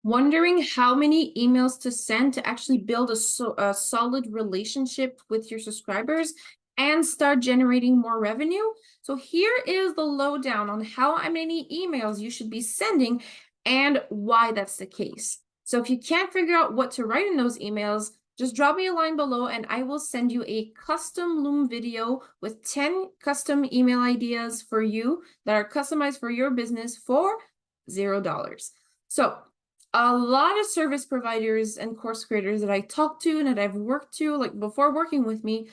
Wondering how many emails to send to actually build a solid relationship with your subscribers and start generating more revenue. So here is the lowdown on how many emails you should be sending and why that's the case. So if you can't figure out what to write in those emails, just drop me a line below and I will send you a custom Loom video with 10 custom email ideas for you that are customized for your business for $0. So a lot of service providers and course creators that I talk to and that I've worked to, like before working with me,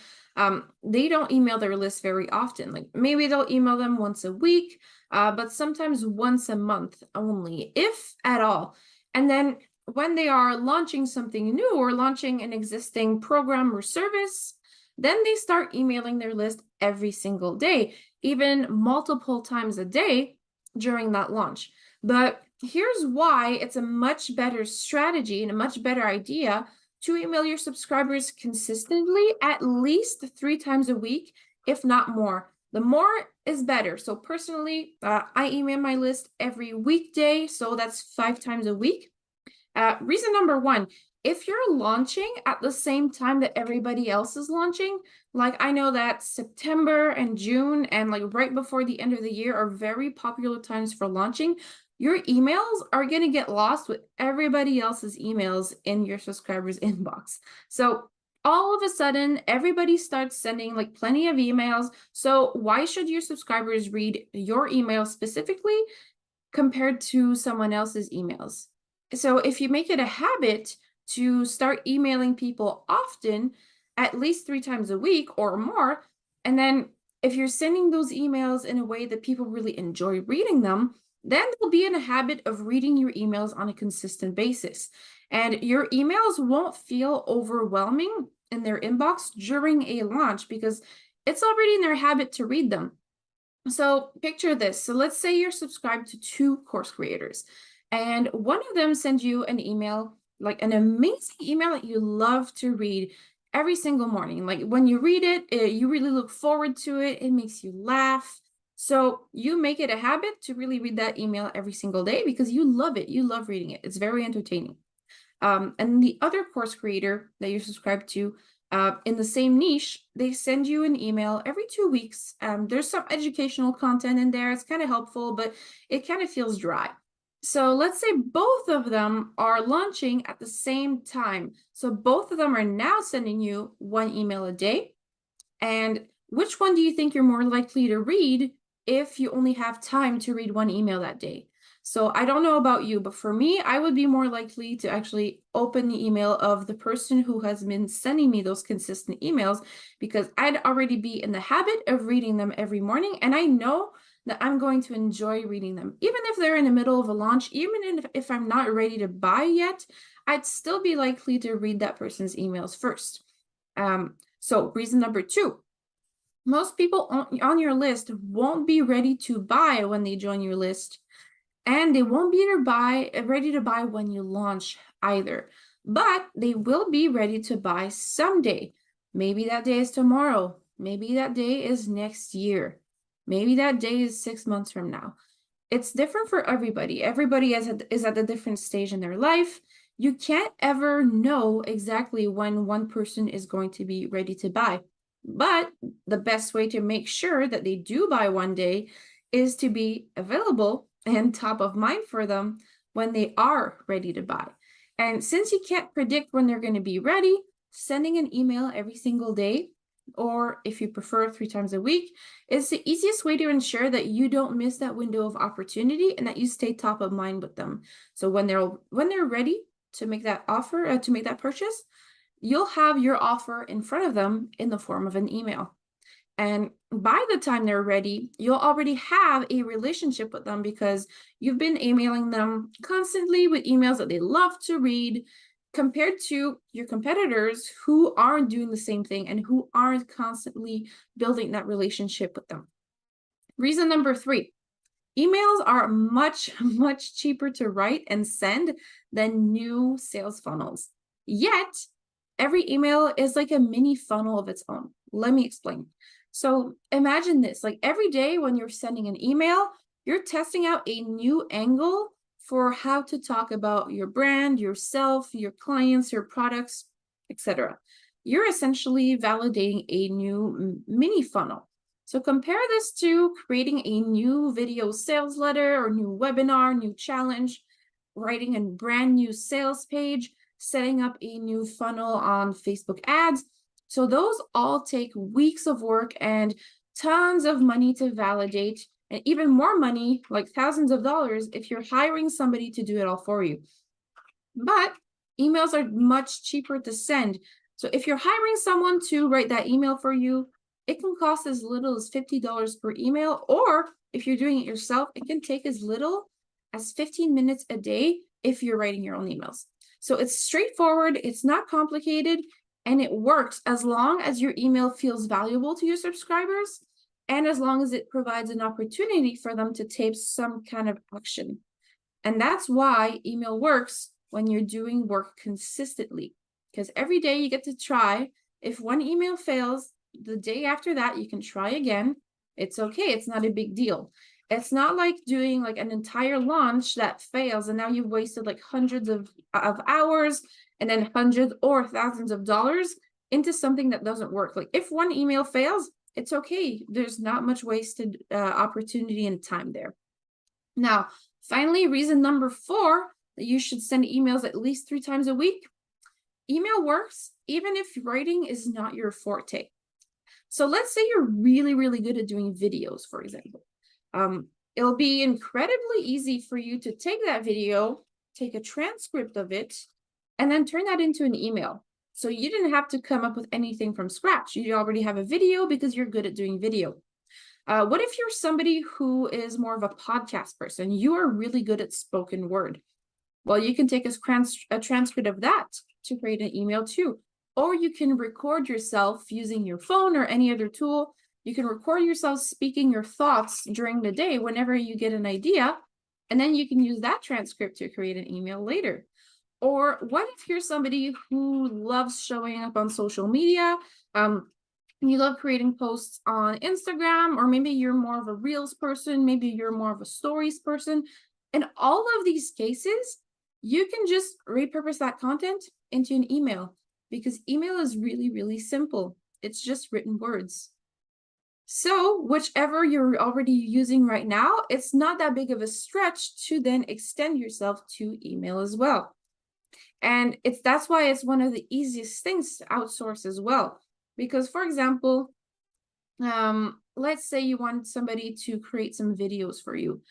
they don't email their list very often. Like maybe they'll email them once a week, but sometimes once a month only, if at all. And then when they are launching something new or launching an existing program or service, then they start emailing their list every single day, even multiple times a day during that launch. But here's why it's a much better strategy and a much better idea to email your subscribers consistently, at least 3 times a week, if not more. The more is better. So personally, I email my list every weekday, so that's 5 times a week. Reason number one, if you're launching at the same time that everybody else is launching, like I know that September and June and like right before the end of the year are very popular times for launching, your emails are going to get lost with everybody else's emails in your subscribers' inbox. So all of a sudden, everybody starts sending like plenty of emails. So why should your subscribers read your email specifically compared to someone else's emails? So if you make it a habit to start emailing people often, at least 3 times a week or more, and then if you're sending those emails in a way that people really enjoy reading them, then they'll be in a habit of reading your emails on a consistent basis. And your emails won't feel overwhelming in their inbox during a launch because it's already in their habit to read them. So picture this. So let's say you're subscribed to 2 course creators, and one of them sends you an email, like an amazing email that you love to read every single morning. Like when you read it, you really look forward to it. It makes you laugh. So you make it a habit to really read that email every single day because you love it. You love reading it. It's very entertaining. And the other course creator that you subscribe to in the same niche, they send you an email every 2 weeks. There's some educational content in there. It's kind of helpful, but it kind of feels dry. So let's say both of them are launching at the same time. So both of them are now sending you 1 email a day. And which one do you think you're more likely to read if you only have time to read 1 email that day? So I don't know about you, but for me, I would be more likely to actually open the email of the person who has been sending me those consistent emails because I'd already be in the habit of reading them every morning. And I know that I'm going to enjoy reading them. Even if they're in the middle of a launch, even if I'm not ready to buy yet, I'd still be likely to read that person's emails first. So reason number 2, most people on your list won't be ready to buy when they join your list, and they won't be ready to buy when you launch either. But they will be ready to buy someday. Maybe that day is tomorrow. Maybe that day is next year. Maybe that day is 6 months from now. It's different for everybody. Everybody is at a different stage in their life. You can't ever know exactly when one person is going to be ready to buy. But the best way to make sure that they do buy one day is to be available and top of mind for them when they are ready to buy. And since you can't predict when they're going to be ready, sending an email every single day, or if you prefer 3 times a week, is the easiest way to ensure that you don't miss that window of opportunity and that you stay top of mind with them. So when they're ready to make that offer, to make that purchase, you'll have your offer in front of them in the form of an email. And by the time they're ready, you'll already have a relationship with them because you've been emailing them constantly with emails that they love to read, compared to your competitors who aren't doing the same thing and who aren't constantly building that relationship with them. Reason number 3, emails are much, much cheaper to write and send than new sales funnels. Yet, every email is like a mini funnel of its own. Let me explain. So imagine this, like every day when you're sending an email, you're testing out a new angle for how to talk about your brand, yourself, your clients, your products, etc. You're essentially validating a new mini funnel. So compare this to creating a new video sales letter or new webinar, new challenge, writing a brand new sales page, setting up a new funnel on Facebook ads. So those all take weeks of work and tons of money to validate, and even more money, like thousands of dollars, if you're hiring somebody to do it all for you. But emails are much cheaper to send. So if you're hiring someone to write that email for you, it can cost as little as $50 per email, or if you're doing it yourself, it can take as little as 15 minutes a day if you're writing your own emails. So it's straightforward, it's not complicated, and it works as long as your email feels valuable to your subscribers and as long as it provides an opportunity for them to take some kind of action. And that's why email works when you're doing work consistently, because every day you get to try. If one email fails, the day after that, you can try again. It's okay. It's not a big deal. It's not like doing like an entire launch that fails and now you've wasted like hundreds of hours and then hundreds or thousands of dollars into something that doesn't work. Like if one email fails, it's okay. There's not much wasted opportunity and time there. Now, finally, reason number 4 that you should send emails at least 3 times a week. Email works even if writing is not your forte. So let's say you're really, really good at doing videos, for example. It'll be incredibly easy for you to take that video, take a transcript of it, and then turn that into an email. So you didn't have to come up with anything from scratch. You already have a video because you're good at doing video. What if you're somebody who is more of a podcast person? You are really good at spoken word. Well, you can take a transcript of that to create an email too. Or you can record yourself using your phone or any other tool. You can record yourself speaking your thoughts during the day whenever you get an idea, and then you can use that transcript to create an email later. Or what if you're somebody who loves showing up on social media? You love creating posts on Instagram, or maybe you're more of a Reels person, maybe you're more of a Stories person. In all of these cases, you can just repurpose that content into an email, because email is really, really simple. It's just written words. So whichever you're already using right now, it's not that big of a stretch to then extend yourself to email as well. And that's why it's one of the easiest things to outsource as well. Because, for example, let's say you want somebody to create some videos for you.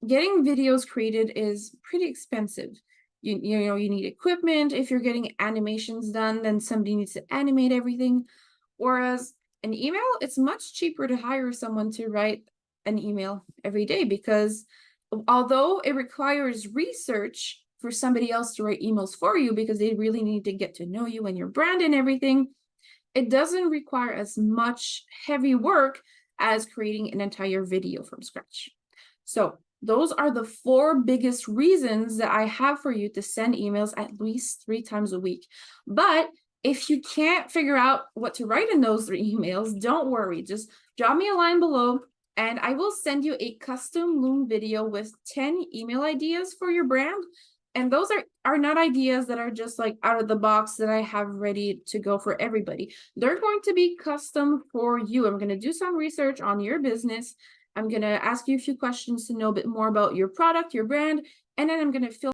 Getting videos created is pretty expensive. You know, you need equipment. If you're getting animations done, then somebody needs to animate everything. Whereas an email, it's much cheaper to hire someone to write an email every day, because although it requires research for somebody else to write emails for you, because they really need to get to know you and your brand and everything, it doesn't require as much heavy work as creating an entire video from scratch. So those are the 4 biggest reasons that I have for you to send emails at least 3 times a week. But if you can't figure out what to write in those 3 emails, don't worry. Just drop me a line below and I will send you a custom Loom video with 10 email ideas for your brand. And those are not ideas that are just like out of the box that I have ready to go for everybody. They're going to be custom for you. I'm going to do some research on your business. I'm going to ask you a few questions to know a bit more about your product, your brand, and then I'm going to fill